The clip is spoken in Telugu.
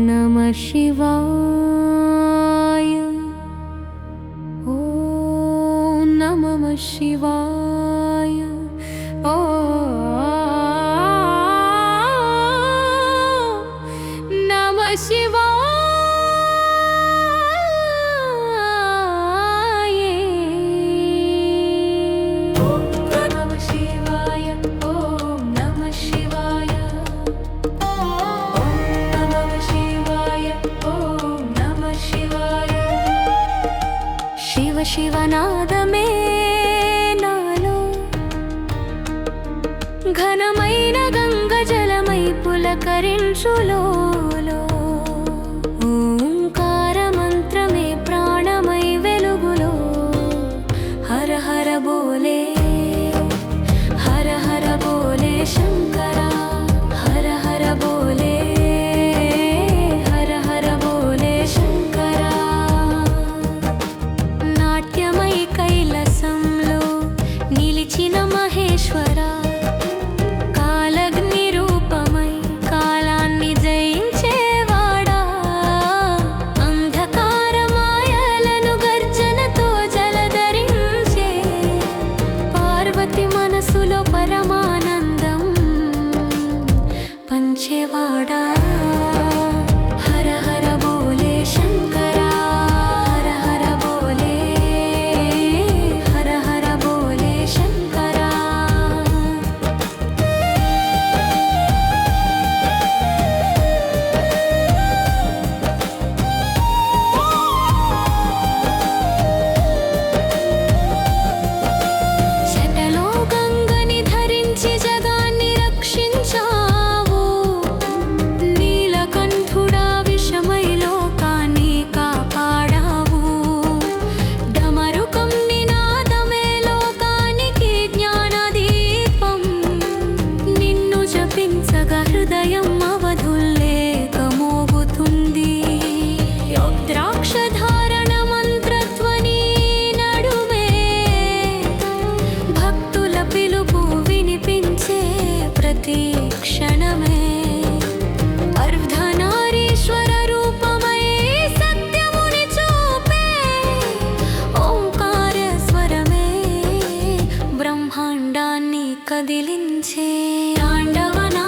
నమః శివాయ. ఓం నమః శివాయ. ఓం నమః శివాయ. శివనాదమే నాలో ఘనమైన గంగ జలమై పులకరించులో ఓంకార మంత్రమే ప్రాణమై వెలుగులో హర హర బోలే హర హర బోలే శంకర హర హర బోలే హర హర బోలే శంకర. నాట్యమై కైలాసంలో నిలిచిన మహేశ్వర కాలగ్ని రూపమై కాలాన్ని జయించేవాడా అంధకార మాయలను గర్జనతో జలధరించే పార్వతి మనసులో పరమానందం పంచేవాడా హర హర బోలే శంకర హర హర బోలే హర హర బోలే శంకర. శటలో గంగని ధరించి జగాన్ని రక్షించావు నీలకంఠుడా విషమై లోకాన్ని కాపాడావు డమరుకం నినాదమే లోకానికి జ్ఞానదీపం నిన్ను జపించగా హృదయం అవధుల్లేక మోగుతుంది రుద్రాక్ష ధారణ మంత్రధ్వని నడుమే భక్తుల పిలుపు వినిపించే ప్రతి క్షణమే అర్ధనారీశ్వర రూపమై సత్యముని చూపే ఓంకార స్వరమే బ్రహ్మాండాన్ని కదిలించే తాండవనా